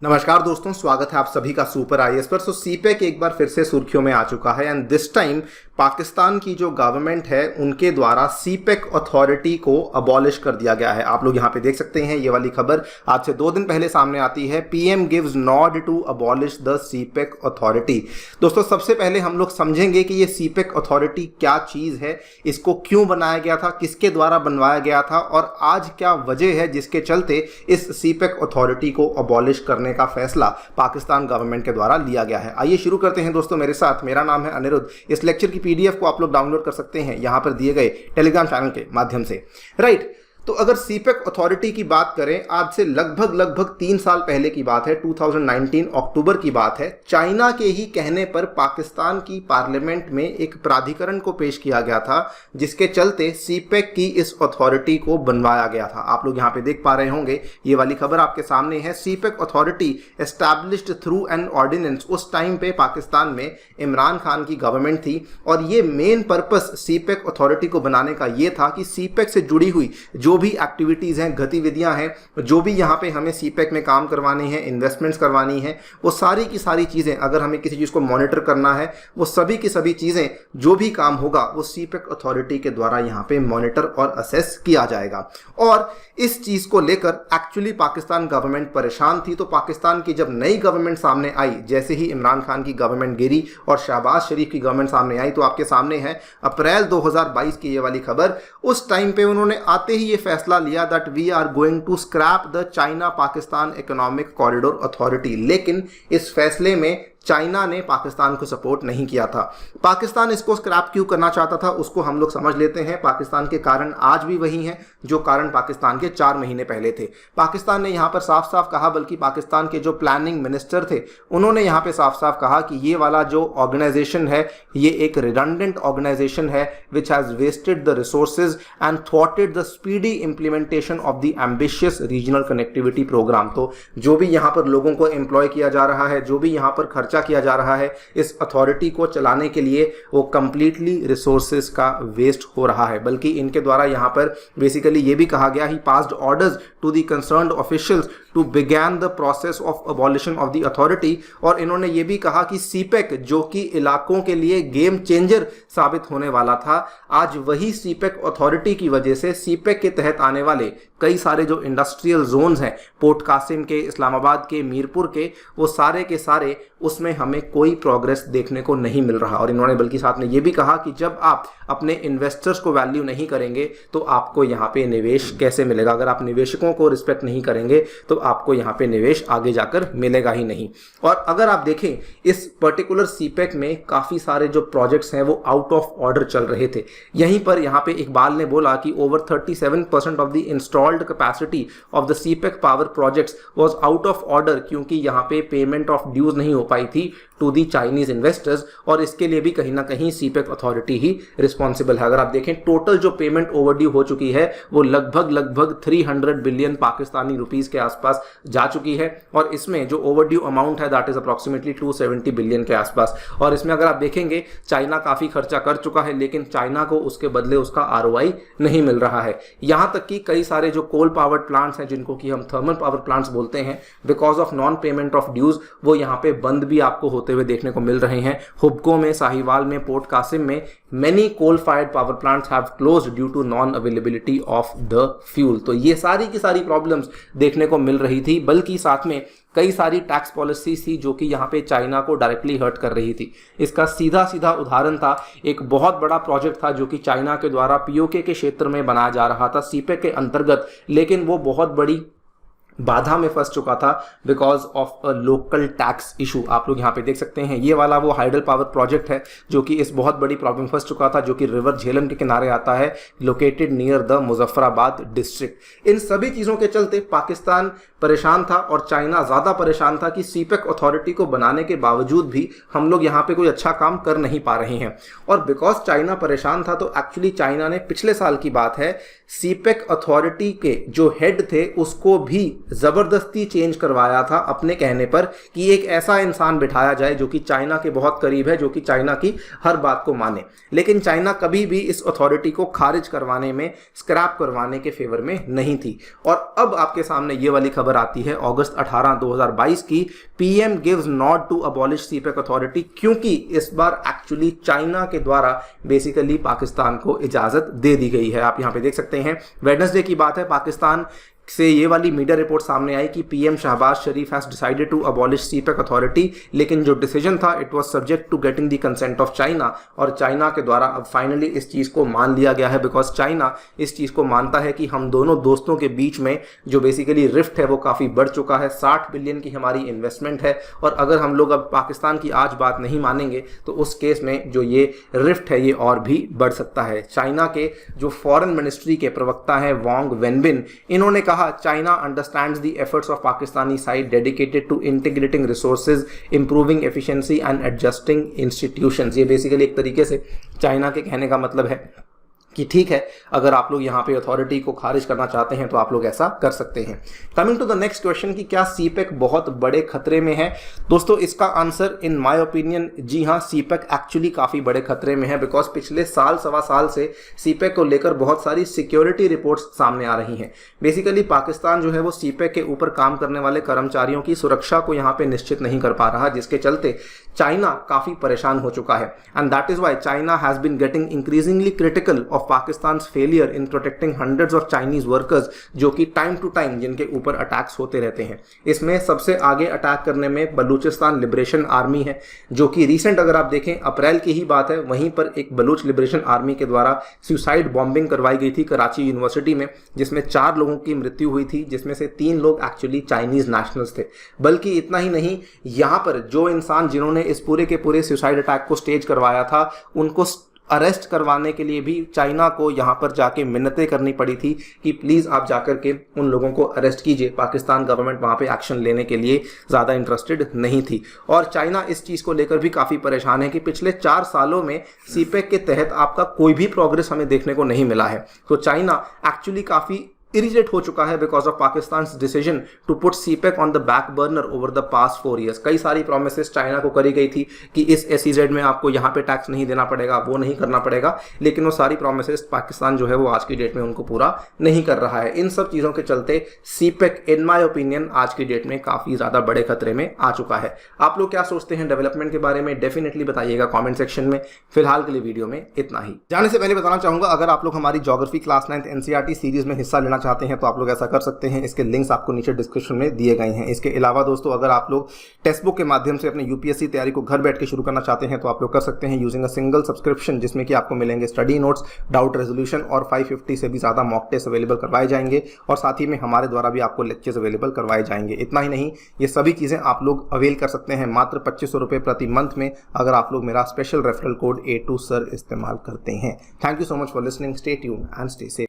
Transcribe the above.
नमस्कार दोस्तों, स्वागत है आप सभी का सुपर आईएएस पर। सीपेक एक बार फिर से सुर्खियों में आ चुका है एंड दिस टाइम पाकिस्तान की जो गवर्नमेंट है उनके द्वारा सीपेक अथॉरिटी को अबॉलिश कर दिया गया है। आप लोग यहाँ पे देख सकते हैं, ये वाली खबर आज से 2 दिन पहले सामने आती है। PM gives nod to abolish the CPEC authority. दोस्तों, सबसे पहले हम लोग समझेंगे कि ये सीपेक अथॉरिटी क्या चीज़ है, इसको क्यों बनाया गया था, किसके द्वारा बनवाया गया था और आज क्या वजह है जिसके चलते इस सीपेक अथॉरिटी को अबॉलिश करने का फैसला पाकिस्तान गवर्नमेंट के द्वारा लिया गया है। आइए शुरू करते हैं दोस्तों मेरे साथ। मेरा नाम है अनिरुद्ध। इस लेक्चर की पीडीएफ को आप लोग डाउनलोड कर सकते हैं यहां पर दिए गए टेलीग्राम चैनल के माध्यम से। राइट, तो अगर सीपेक अथॉरिटी की बात करें, आज से लगभग 3 साल पहले की बात है, 2019 अक्टूबर की बात है। चाइना के ही कहने पर पाकिस्तान की पार्लियामेंट में एक प्राधिकरण को पेश किया गया था जिसके चलते सीपेक की इस अथॉरिटी को बनवाया गया था। आप लोग यहाँ पे देख पा रहे होंगे, ये वाली खबर आपके सामने है। CPEC authority established through an ordinance. उस टाइम पे पाकिस्तान में इमरान खान की गवर्नमेंट थी और ये मेन पर्पस सीपेक अथॉरिटी को बनाने का ये था कि सीपेक से जुड़ी हुई जो भी एक्टिविटीज़ हैं, गतिविधियां हैं, जो भी यहाँ पे हमें सीपेक में काम करवाने हैं, इन्वेस्टमेंट्स करवानी है, वो सारी की सारी चीज़ें, अगर हमें किसी चीज़ को मॉनिटर करना है, वो सभी की सभी चीज़ें, जो भी काम होगा वो सीपेक अथॉरिटी के द्वारा यहाँ पे मॉनिटर और असेस किया जाएगा। और इस चीज़ को लेकर एक्चुअली पाकिस्तान गवर्नमेंट परेशान थी। तो पाकिस्तान की जब नई गवर्नमेंट सामने आई, जैसे ही इमरान खान की गवर्नमेंट गिरी और शहबाज शरीफ की गवर्नमेंट सामने आई, तो आपके सामने है अप्रैल 2022 की ये वाली खबर। उस टाइम पे उन्होंने आते ही ये फैसला लिया that we are going to scrap the China Pakistan economic corridor authority. लेकिन इस फैसले में चाइना ने पाकिस्तान को सपोर्ट नहीं किया था। पाकिस्तान इसको स्क्रैप क्यों करना चाहता था उसको हम लोग समझ लेते हैं। पाकिस्तान के कारण आज भी वही हैं जो कारण पाकिस्तान के 4 महीने पहले थे। पाकिस्तान ने यहाँ पर साफ साफ कहा, बल्कि पाकिस्तान के जो प्लानिंग मिनिस्टर थे उन्होंने यहाँ पे साफ साफ कहा कि ये वाला जो ऑर्गेनाइजेशन है ये एक रिडंडेंट ऑर्गेनाइजेशन है which has wasted the resources and थ्वाटेड the speedy implementation of the ambitious regional connectivity programme. तो जो भी यहाँ पर लोगों को एम्प्लॉय किया जा रहा है, जो भी यहाँ पर खर्चा किया जा रहा है इस अथॉरिटी को चलाने के लिए, वो कंप्लीटली रिसोर्सेज का वेस्ट हो रहा है। बल्कि इनके द्वारा यहां पर बेसिकली ये भी कहा गया, he passed orders to the concerned officials to begin the process of abolition of the authority. और इन्होंने ये भी कहा कि सीपेक जो कि इलाकों के लिए गेम चेंजर साबित होने वाला था, आज वही सीपेक अथॉरिटी की वजह से सीपेक के तहत आने वाले कई सारे जो इंडस्ट्रियल जोन्स हैं, पोर्ट कासिम के, इस्लामाबाद के, मीरपुर के, वो सारे के सारे उसमें हमें कोई प्रोग्रेस देखने को नहीं मिल रहा। और इन्होंने बल्कि साथ में ये भी कहा कि जब आप अपने इन्वेस्टर्स को वैल्यू नहीं करेंगे तो आपको यहाँ पे निवेश कैसे मिलेगा। अगर आप निवेशकों को रिस्पेक्ट नहीं करेंगे तो आपको यहाँ पे निवेश आगे जाकर मिलेगा ही नहीं। और अगर आप देखें इस पर्टिकुलर सीपेक में काफ़ी सारे जो प्रोजेक्ट्स हैं वो आउट ऑफ ऑर्डर चल रहे थे। यहीं पर यहाँ पे इकबाल ने बोला कि over 37% of the installed capacity of the CPEC power projects was out of order, क्योंकि यहाँ पे पेमेंट ऑफ ड्यूज नहीं हो पाई थी टू दी चाइनीज इन्वेस्टर्स। और इसके लिए भी कहीं ना कहीं सीपेक अथॉरिटी ही रिस्पॉन्सिबल है। अगर आप देखें टोटल जो पेमेंट ओवरड्यू हो चुकी है वो लगभग 300 बिलियन पाकिस्तानी रुपीस के आसपास जा चुकी है। और इसमें जो ओवरड्यू अमाउंट है दैट इज अप्रॉक्सीमेटली 270 बिलियन के आसपास। और इसमें अगर आप देखेंगे चाइना काफी खर्चा कर चुका है, लेकिन चाइना को उसके बदले उसका आरओआई नहीं मिल रहा है। यहां तक कि कई सारे जो कोल पावर्ड प्लांट्स हैं जिनको कि हम थर्मल पावर प्लांट्स बोलते हैं, because of non payment of dues वो यहाँ पे बंद भी आपको होते हुए देखने को मिल रहे हैं। हुबको में, साहिवाल में, पोर्ट कासिम में many coal fired power plants have closed due to non availability of the fuel. तो ये सारी की सारी प्रॉब्लम्स देखने को मिल रही थी। बल्कि साथ में कई सारी टैक्स पॉलिसीज थी जो कि यहाँ पे चाइना को डायरेक्टली हर्ट कर रही थी। इसका सीधा सीधा उदाहरण था एक बहुत बड़ा प्रोजेक्ट था जो कि चाइना के द्वारा पीओके के क्षेत्र में बनाया जा रहा था सीपेक के अंतर्गत, लेकिन वो बहुत बड़ी बाधा में फंस चुका था because of a local tax issue. आप लोग यहाँ पे देख सकते हैं ये वाला वो हाइडल पावर प्रोजेक्ट है जो कि इस बहुत बड़ी प्रॉब्लम फंस चुका था, जो कि रिवर झेलम के किनारे आता है, located near the Muzaffarabad district. इन सभी चीज़ों के चलते पाकिस्तान परेशान था और चाइना ज़्यादा परेशान था कि सीपेक अथॉरिटी को बनाने के बावजूद भी हम लोग यहाँ पे कोई अच्छा काम कर नहीं पा रहे हैं। और बिकॉज चाइना परेशान था तो एक्चुअली चाइना ने पिछले साल की बात है सीपेक अथॉरिटी के जो हेड थे उसको भी जबरदस्ती चेंज करवाया था अपने कहने पर कि एक ऐसा इंसान बिठाया जाए जो कि चाइना के बहुत करीब है, जो कि चाइना की हर बात को माने। लेकिन चाइना कभी भी इस अथॉरिटी को खारिज करवाने में, स्क्रैप करवाने के फेवर में नहीं थी। और अब आपके सामने ये वाली खबर आती है अगस्त 18, 2022 की, PM gives nod to abolish CPEC authority, क्योंकि इस बार एक्चुअली चाइना के द्वारा बेसिकली पाकिस्तान को इजाजत दे दी गई है। आप यहां पे देख सकते हैं, वेडनेसडे की बात है, पाकिस्तान से ये वाली मीडिया रिपोर्ट सामने आई कि PM Shehbaz Sharif has decided to abolish CPEC authority, लेकिन जो डिसीजन था it was subject to getting the consent of China, और चाइना के द्वारा अब फाइनली इस चीज़ को मान लिया गया है, बिकॉज चाइना इस चीज़ को मानता है कि हम दोनों दोस्तों के बीच में जो बेसिकली रिफ्ट है वो काफ़ी बढ़ चुका है। 60 बिलियन की हमारी इन्वेस्टमेंट है, और अगर हम लोग अब पाकिस्तान की आज बात नहीं मानेंगे तो उस केस में जो ये रिफ्ट है ये और भी बढ़ सकता है। चाइना के जो फॉरेन मिनिस्ट्री के प्रवक्ता हैं वांग वेनबिन, इन्होंने कहा China understands the efforts of Pakistani side dedicated to integrating resources, improving efficiency and adjusting institutions। ये बेसिकली एक तरीके से चाइना के कहने का मतलब है कि ठीक है, अगर आप लोग यहाँ पे अथॉरिटी को खारिज करना चाहते हैं तो आप लोग ऐसा कर सकते हैं। Coming to the next question कि क्या सीपेक बहुत बड़े खतरे में है? दोस्तों इसका आंसर इन माय ओपिनियन जी हाँ, सीपेक एक्चुअली काफ़ी बड़े खतरे में है, बिकॉज पिछले साल सवा साल से सीपेक को लेकर बहुत सारी सिक्योरिटी रिपोर्ट्स सामने आ रही हैं। बेसिकली पाकिस्तान जो है वो सीपेक के ऊपर काम करने वाले कर्मचारियों की सुरक्षा को यहाँ पे निश्चित नहीं कर पा रहा, जिसके चलते चाइना काफ़ी परेशान हो चुका है। And that is why China has been getting increasingly critical of Pakistan failure in protecting hundreds of Chinese workers, जो कि टाइम टू टाइम जिनके ऊपर अटैक्स होते रहते हैं। इसमें सबसे आगे अटैक करने में बलूचिस्तान लिबरेशन आर्मी है, जो कि रिसेंट अगर आप देखें अप्रैल की ही बात है, वहीं पर एक बलूच लिबरेशन आर्मी के द्वारा सुसाइड बॉम्बिंग करवाई गई थी कराची यूनिवर्सिटी में, जिसमें 4 लोगों की मृत्यु हुई थी, जिसमें से 3 लोग एक्चुअली चाइनीज नेशनल्स थे। बल्कि इतना ही नहीं, यहाँ पर जो इंसान जिन्होंने इस पूरे के पूरे सुसाइड अटैक को स्टेज करवाया था, उनको अरेस्ट करवाने के लिए भी चाइना को यहाँ पर जाके मिन्नतें करनी पड़ी थी कि प्लीज़ आप जाकर के उन लोगों को अरेस्ट कीजिए। पाकिस्तान गवर्नमेंट वहाँ पे एक्शन लेने के लिए ज़्यादा इंटरेस्टेड नहीं थी, और चाइना इस चीज़ को लेकर भी काफ़ी परेशान है कि पिछले 4 सालों में सीपेक के तहत आपका कोई भी प्रोग्रेस हमें देखने को नहीं मिला है। तो चाइना एक्चुअली काफ़ी इरिटेट हो चुका है because of Pakistan decision to put CPEC on the back burner over the past 4 years। कई सारी प्रोमिसेस चाइना को करी गई थी कि इस SEZ में आपको यहाँ पे टैक्स नहीं देना पड़ेगा, वो नहीं करना पड़ेगा, लेकिन वो सारी प्रोमिसेस पाकिस्तान जो है वो आज की डेट में उनको पूरा नहीं कर रहा है। इन सब चीज़ों के चलते सीपेक इन माई ओपिनियन आज की डेट में काफ़ी ज़्यादा बड़े खतरे में आ चुका है। आप लोग क्या सोचते हैं डेवलपमेंट के बारे में? डेफिनेटली बताइएगा कॉमेंट सेक्शन में। फिलहाल के लिए वीडियो में इतना ही। जाने से पहले बताना चाहूँगा, अगर आप लोग हमारी geography class 9th NCERT series में हिस्सा लेना चाहते हैं तो आप लोग ऐसा कर सकते हैं। इसके लिंक्स आपको नीचे डिस्क्रिप्शन में दिए गए हैं। इसके अलावा दोस्तों, अगर आप लोग टेक्स्ट बुक के माध्यम से अपने UPSC तैयारी को घर बैठ के शुरू करना चाहते हैं तो आप लोग कर सकते हैं यूजिंग अ सिंगल सब्सक्रिप्शन, जिसमें कि आपको मिलेंगे स्टडी नोट्स, डाउट रेजोल्यूशन और 550 से भी ज़्यादा मॉक टेस्ट अवेलेबल करवाए जाएंगे, और साथ ही में हमारे द्वारा भी आपको लेक्चर्स अवेलेबल करवाए जाएंगे। इतना ही नहीं, ये सभी चीज़ें आप लोग अवेल कर सकते हैं मात्र 2500 रुपये प्रति मंथ में, अगर आप लोग मेरा स्पेशल रेफरल कोड A2SIR इस्तेमाल करते हैं। Thank you so much for listening. Stay tuned and stay safe.